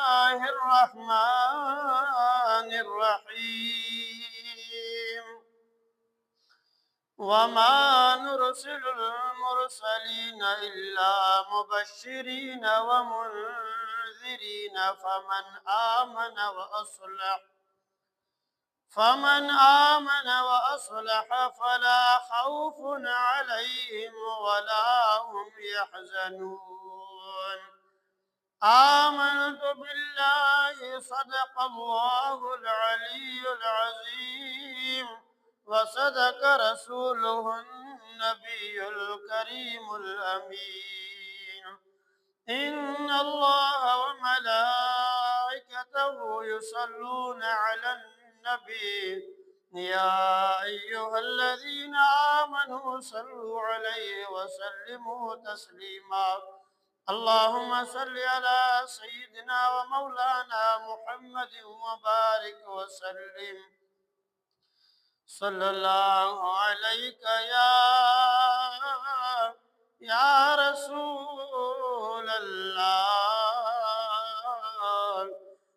الله الرحمن الرحيم وما نرسل المرسلين إلا مبشرين ومنذرين فمن آمن وأصلح فلا خوف عليهم ولا هم يحزنون آمنت بالله صدق الله العلي العظيم وصدق رسوله النبي الكريم الأمين إن الله وملائكته يصلون على النبي يا أيها الذين آمنوا صلوا عليه وسلموا تسليما اللهم صل على سيدنا ومولانا محمد وبارك وسلم صلى الله عليك يا رسول الله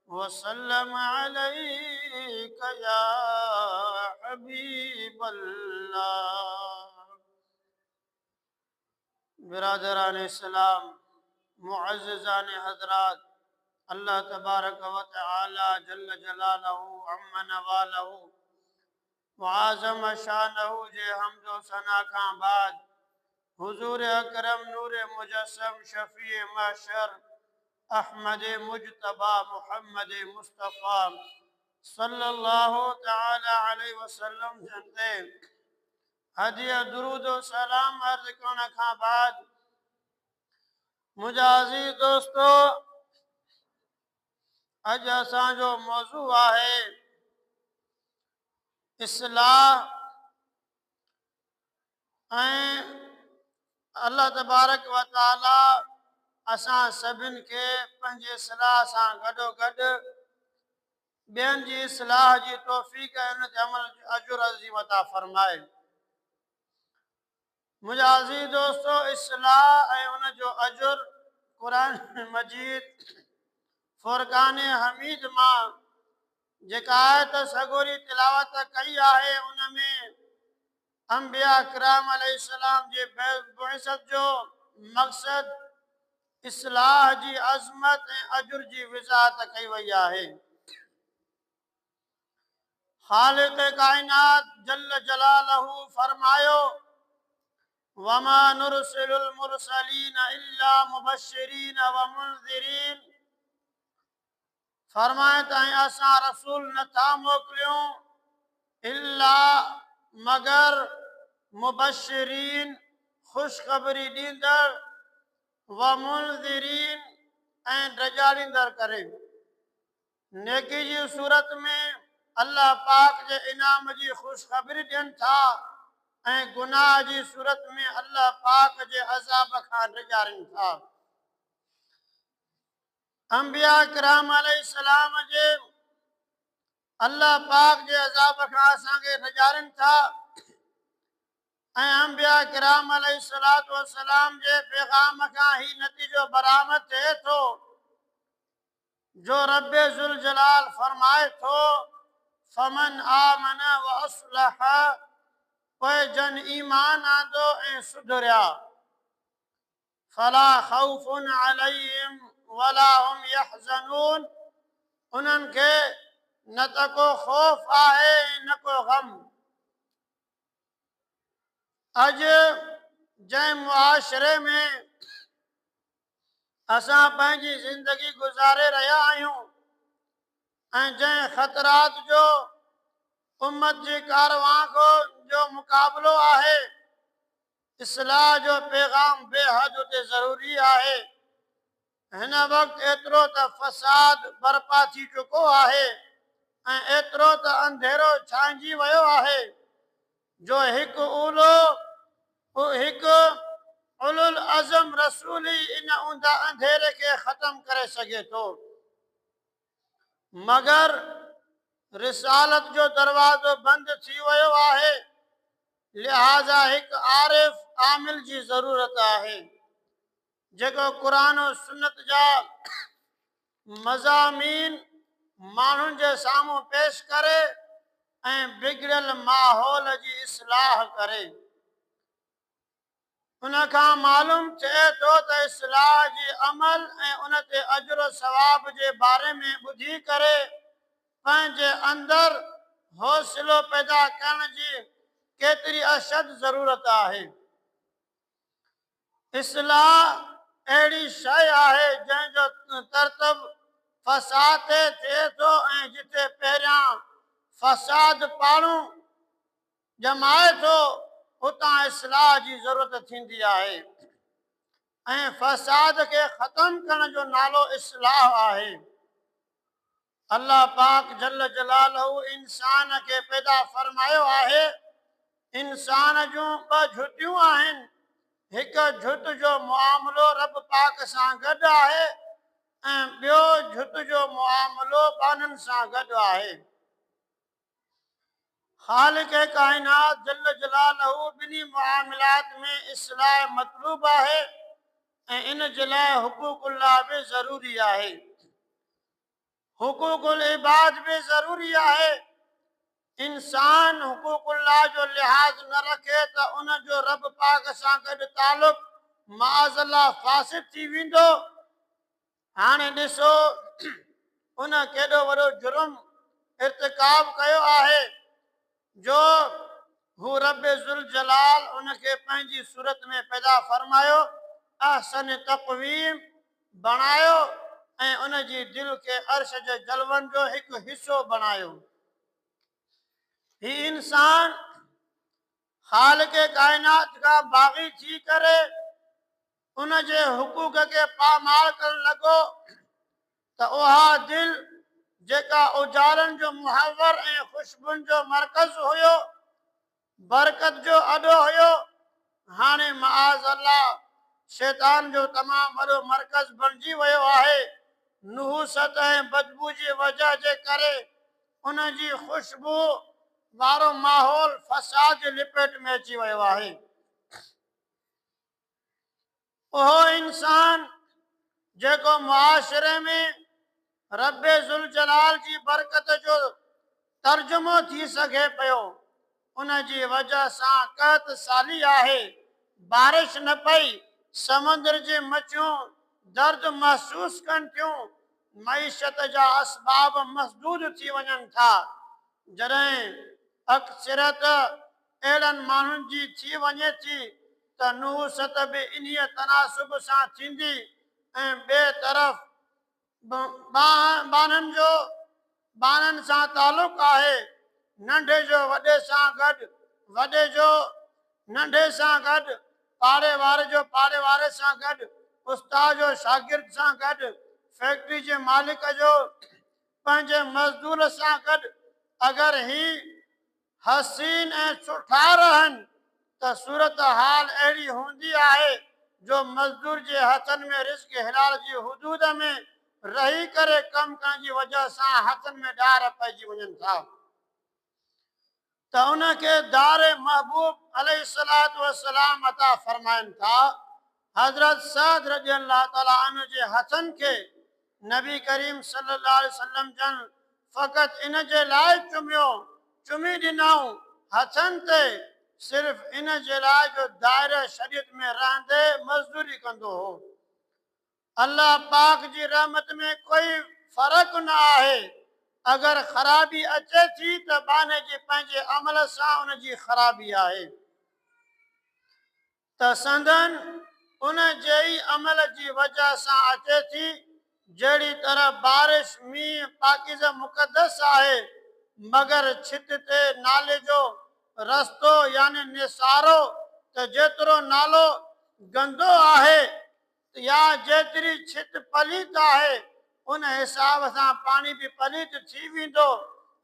وسلم عليك يا حبيب الله बिरादरान इस्लाम मुअज़्ज़ज़ान हज़रात अल्लाह तबारक व तआला जल्ल जलालहू अम्मा नवालहू व आज़म शानहू जे हमदो सना खां बाद हुजूर अकरम नूर मुजस्सम शफी महशर अहमद मुजतबा मुहम्मद मुस्तफ़ा सल्लल्लाहु तआला अलैहि वसल्लम जनते हदिया दुरूद व सलाम अर्ज करण खां बाद मुंहिंजा अज़ीज़ दोस्तो अॼु असांजो मौज़ू आहे इस्लाह ऐं अल्लाह तबारक व तआला असां सभिनि खे पंहिंजे इस्लाह सां गॾोगॾु ॿियनि जी इस्लाह जी तौफ़ीक़ ऐं उन ते अमल अजुर अज़ीम अता फ़रमाए। मुंहिंजा अज़ीज़ दोस्तो इस्लाह ऐं उन जो अजुर क़ुरान मजीद फ़ुरक़ान हमीद मां जेका आयत सगोरी तिलावत कई आहे उन में अंबिया किराम अलैहिस्सलाम जे बुइसत जो मक़सद इस्लाह जी अज़मत ऐं अजुर जी वज़ाहत कई वई आहे। ख़ालिक़ काइनात जल्ल जलालहू फरमायो वमा नुरसिलुल मुरसलीन इल्ला मुबश्शिरीन व मुनज़िरीन फरमाए त असां रसूल नथा मोकिलियूं इल्ला मगर मुबश्शिरीन ख़ुशख़बरी ॾींदड़ व मुनज़िरीन ऐं डजाड़ींदड़ करे। नेकी जी सूरत में अल्लाह पाक जे इनाम जी ख़ुशख़बरी ॾियनि था ऐं गुनाह जी सूरत में अल्लाह पाक जे अज़ाब खां डजाड़नि था। अंबिया किराम अलैहिस्सलाम जे अल्लाह पाक जे अज़ाब खां असांखे डजाड़नि था ऐं अंबिया किराम अलैहिस्सलातु वस्सलाम जे पैगाम खां ही नतीजो बरामद थिए थो जो रब्बे ज़ुल जलाल फरमाए थो फमन आमन व अस्लह पोइ जन ईमान आंदो ऐं सुधरिया फला खौफुन अलैहिम वला हुम यहज़नून उन्हनि खे न त को ख़ौफ़ आहे न को ग़म। अॼु जंहिं मुआशरे में असां पंहिंजी ज़िंदगी गुज़ारे रहिया आहियूं ऐं जंहिं ख़तरात जो उम्मत जी कारवां को जो मुक़ाबिलो आहे इस्लाह जो पैगाम बेहद उते ज़रूरी आहे। हिन वक़्तु एतिरो त फ़साद बर्पा थी चुको आहे ऐं एतिरो त अंधेरो छांइजी वियो आहे जो हिकु उलुल अज़म रसूल ई इन ऊंधा अंधेरे खे ख़त्म करे सघे थो मगर रिसालत जो दरवाज़ो बंदि थी वियो आहे लिहाज़ा हिकु आरिफ आमिल जी ज़रूरत आहे जेको क़ुरान और सुन्नत जा मज़ामीन माण्हुनि जे साम्हूं पेश करे ऐं बिगड़ियल माहौल जी इस्लाह करे। उन खां मालूम थिए थो त इस्लाह जी अमल ऐं उन ते अजर सवाब जे बारे में ॿुधी करे पंहिंजे अंदरि हौसलो पैदा करण जी केतिरी अशद ज़रूरत आहे। इस्लाह अहिड़ी शइ आहे जंहिंजो तरतब फसाद ते थिए थो ऐं जिते पहिरियां फसाद पाणू जमाए थो उतां इस्लाह जी ज़रूरत थींदी आहे ऐं फसाद खे ख़तम करण जो नालो इस्लाह आहे। अल्लाह पाक जल जलालहू इंसान खे पैदा फरमायो आहे। इंसान जूं ॿ झुटियूं आहिनि। हिकु झुट जो मुआमलो रब पाक सां गॾु आहे ऐं ॿियो झुट जो मुआमलो ॿाननि सां गॾु आहे। ख़ालिक़ काइनात जल जलालहू ॿिन्ही मुआमलात में इस्लाह मतलूब आहे ऐं इन जे लाइ हुकूकुल्लाह बि ज़रूरी आहे। हुकूकुल इबाद भी ज़रूरी आहे। इंसान हुकूकुल्लाह जो लिहाज़ न रखे त उन जो रब पाक सां गॾु तालुक माअज़ल्लाह फासिद थी वेंदो। हाणे ॾिसो उन केॾो वॾो जुर्म इर्तिकाब कयो आहे जो हू रब ज़ुल जलाल उनखे पंहिंजी सूरत में पैदा फरमायो, अहसन तक़वीम बणायो ऐं उन जी दिलि खे अर्श जे जलवनि जो हिकु हिसो बणायो। ही इंसान ख़ालिक़ काइनात खां बाग़ी थी करे उन जे हुकूक खे पामाल करण लॻो त उहा दिलि जेका उजालनि जो मुहवर ऐं ख़ुशबुनि जो मर्कज़ हुयो, बरकत जो अॾो हुयो, हाणे माअज़ अल्लाह शैतान जो तमामु वॾो मर्कज़ बणिजी वियो आहे। नुहूसत ऐं बदबू जी वजह जे करे उन जी ख़ुशबू वारो माहौल फसाद जी लिपेट में अची वियो आहे। उहो इंसान जेको मुआशिरे में रब ज़ुल जलाल जी बरकत जो तर्जुमो थी सघे पियो, उन जी वजह सां कहत साली आहे, बारिश न पई, समुंड जी मछियूं दर्द महसूस कनि थियूं, मईशत जा असबाब मसदूद थी वञनि था। जॾहिं अक्सरत अहिड़नि माण्हुनि जी थी वञे थी त नुहूसत बि इन्हीअ तनासुब सां थींदी ऐं ॿिए तरफ़ बाननि सां तालुक़ आहे। नंढे जो वॾे सां गॾु, वॾे जो नंढे सां गॾु, पाड़े वारे जो पाड़े वारे सां गॾु, उस्ताद जो शागिर्द सां गॾु, फैक्ट्री जे मालिक जो पंहिंजे मज़दूर सां गॾु। अगरि ही हसीन ऐं सुठा रहनि त सूरत हाल अहिड़ी हूंदी आहे जो मज़दूर जे हथनि में रिज़्क़ हिलाल जी हुदूद में रही करे कमु करण जी वजह सां हथनि में ॾार पइजी वञनि था त उनखे दार महबूब अलैहिस्सलातु वस्सलाम अता फरमाइनि था। हज़रत सअद रज़ियल्लाहु ताला अन्हु जे हथनि खे नबी करीम सल्लल्लाहु अलैहि वसल्लम जन फ़क़ति इन जे लाइ चुमी ॾिनऊं हथनि ते, सिर्फ़ इन जे लाइ जो दायरे शरीयत में रहंदे मज़दूरी कंदो हो। अल्लाह पाक जी रहमत में कोई फ़र्क़ न आहे। अगरि ख़राबी अचे थी त बाने जे पंहिंजे अमल सां उन जी ख़राबी आहे त संदन उन जे ई अमल जी वजह सां अचे थी। जहिड़ी तरह बारिश मींहुं पाकीज़ मुक़दस आहे, मगर छित ते नाले जो रस्तो यानी निसारो त जेतिरो नालो गंदो आहे या जेतिरी छित पलीत आहे उन हिसाब सां पाणी बि पलीत थी वेंदो।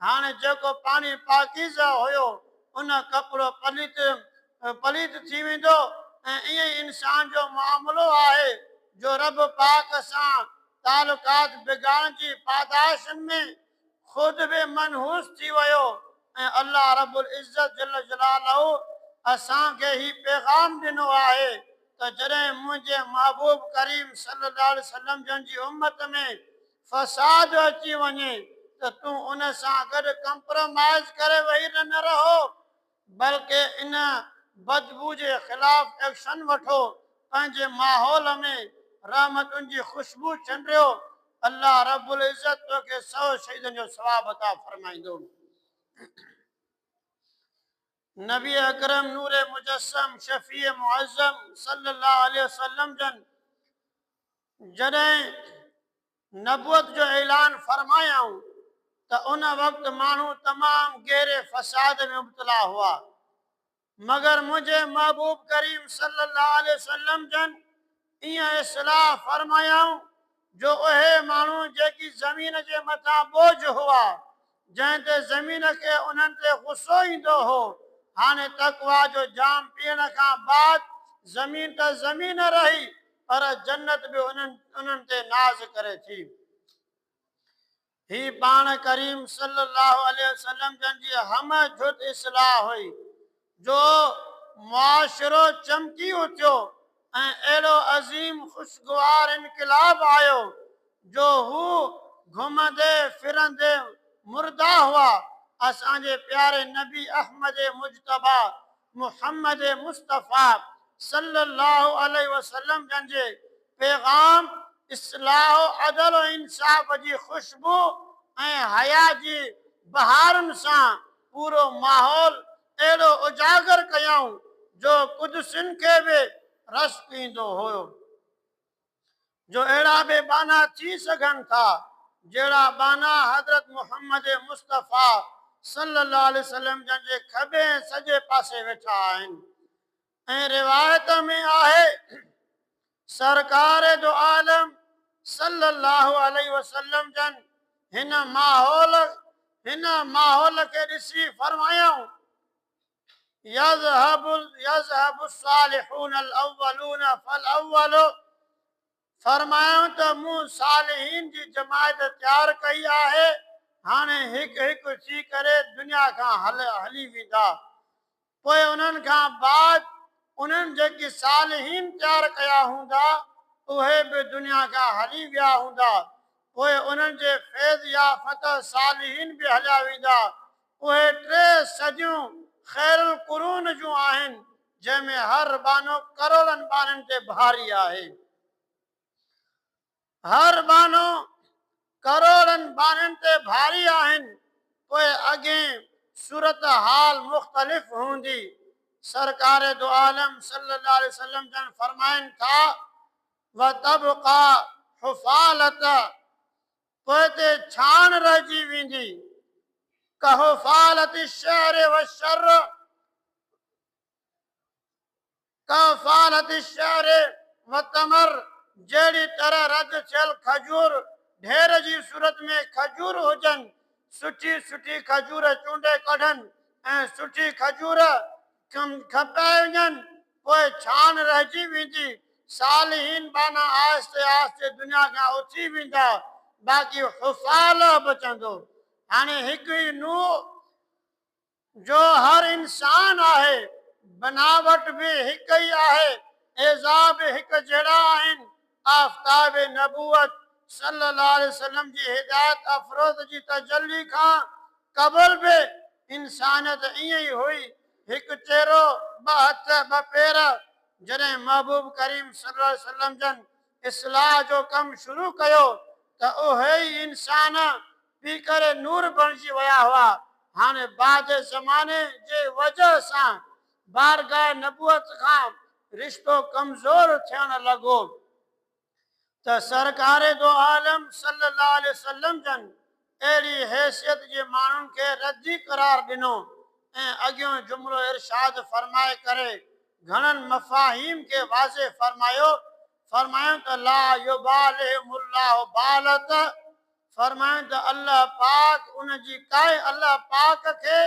हाणे जेको पाणी पाकीज़ हुयो उन कपिड़ो पलीत थी वेंदो ऐं ईअं ई इंसान जो मामिलो आहे जो रब पाक सां तालुकात बिगाड़ण जी पादाशनि में ख़ुदि बि मनहूस थी वियो ऐं अल्लाह रब्बुल इज़्ज़त जल जलालहू असांखे ही पैगाम ॾिनो आहे त जॾहिं मुंहिंजे महबूब करीम सल्लल्लाहु अलैहि वसल्लम जन जी उम्मत में फसाद अची वञे त तूं उन सां गॾु कंप्रोमाइज़ करे वेही न रहो, बल्कि इन बदबू जे ख़िलाफ़ एक्शन वठो, पंहिंजे माहौल में रहमतुनि जी ख़ुशबू चंडियो। अल्लाह रब्बुल इज़्ज़त तोखे 100 शहीदनि जो सवाब अता फरमाईंदो। नबी अकरम नूर मुजस्सम शफ़ी मुअज़्ज़म सल्लल्लाहु अलैहि वसल्लम जन जॾहिं नबूअत जो ऐलान फरमायाऊं त उन वक़्तु माण्हू तमामु गहरे फसाद में मुब्तला हुआ, मगर मुंहिंजे महबूब करीम सल्लल्लाहु अलैहि वसल्लम जन ईअं इस्लाह फरमायाऊं जो उहे माण्हू जेकी ज़मीन जे मथां बोझ हुआ, जंहिं ते ज़मीन खे उन्हनि ते गुस्सो ईंदो हो, हाणे तक़वा जो जाम पीअण खां बाद ज़मीन त ज़मीन रही, पर जन्नत बि उन्हनि ते नाज़ करे थी। ही पाण करीम सल्लल्लाहु अलैहि वसल्लम जन जी हम जुत इस्लाह हुई जो मुआशरो चमकी उथियो ऐं अहिड़ो अज़ीम ख़ुशगवार इनक़लाब आयो जो हू घुमंदे फिरंदे मुर्दा हुआ असांजे प्यारे नबी अहमद मुजतबा मुहम्मद मुस्तफ़ा सल्लल्लाहु अलैहि वसल्लम जन जे पैगाम इस्लाह अदल और इंसाफ़ जी ख़ुशबू ऐं हया जी बहारुनि सां पूरो माहौल अहिड़ो उजागर कयऊं जो कुदसिन खे बि रस ईंदो हुयो, जो अहिड़ा बि बाना थी सघनि था जहिड़ा बाना हज़रत मुहम्मद मुस्तफ़ा सल्लल्लाहु अलैहि वसल्लम जन जे खॿे ऐं सॼे पासे वेठा आहिनि। ऐं रिवायत में आहे सरकार जो आलम सल्लल्लाहु अलैहि वसल्लम जन हिन माहौल खे ॾिसी फरमायूं यज़हबु सालिहून अल-अव्वलून फल-अव्वलु, फरमायूं त मूं सालिहीन जी जमायत तयारु कई आहे, हाणे हिकु हिकु थी करे दुनिया खां हली वेंदा, पोइ उन्हनि खां बाद उन्हनि जेकी सालिहीन तयारु कया हूंदा उहे बि दुनिया खां हली विया हूंदा, पोइ उन्हनि जे फैज़ याफ़त सालिहीन बि हलिया वेंदा। उहे 3 सदियूं ख़ैरुल क़ुरून जूं आहिनि, जंहिंमें हर बानो करोड़नि बाननि ते भारी आहे, हर बानो करोड़नि बाननि ते भारी आहिनि। पोइ अॻे सूरत हाल मुख़्तलिफ़ हूंदी। सरकार दो आलम सल्लल्लाहु अलैहि वसल्लम जन फरमाइनि था व तबका हुफ़ालत, पोइ ते छाण रहिजी वेंदी कहुफ़ालत शहर व शर, कहुफ़ालत शहर व तमर, जहिड़ी तरह रद थियल खजूर ढेर जी सूरत में खजूर हुजनि, सुठी सुठी खजूर चूंडे कढनि ऐं सुठी खजूर खपाए वञनि, पोइ छान रहिजी वेंदी। सालिहीन बाना आहिस्ते आहिस्ते दुनिया खां उथी वेंदा, बाक़ी हुफ़ाल बचंदो। हाणे हिकु ई नूह जो हर इंसान आहे, बनावट भी हिक ही आहे, एज़ा भी हिक जहिड़ा आहिनि। आफ़ताब नबूवत सल्लल्लाहु अलैहि वसल्लम जी हिदायत अफ़रोज़ जी तजल्ली खां क़बल बि इंसानियत ईअं ई हुई, हिकु चेहरो 2 हथ 2 पेर। जॾहिं महबूब करीम सल्लल्लाहु अलैहि वसल्लम जन इस्लाह जो कमु शुरू कयो त उहे ई इंसान पी करे नूर बणिजी विया हुआ। हाणे बाद ज़माने जे वजह सां बारगाह नबूवत खां रिश्तो कमज़ोर थियण लॻो त सरकार दो आलम सल्लल्लाहु अलैहि वसल्लम जन अहिड़ी हैसियत जे माण्हुनि खे रद्दी करार ॾिनो ऐं अॻियों जुमिलो इरशाद फरमाए करे घणनि मफ़ाहीम खे वाज़े फरमायो त ला युबालिहिमुल्लाहु बालत, फरमायो त अल्लाह पाक अल्लाह पाक खे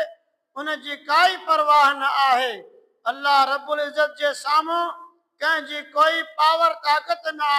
उन जी काई परवाह न आहे। अल्लाह रब्बुल इज़्ज़त जे साम्हूं कंहिंजी कोई पावर ताक़त न आहे।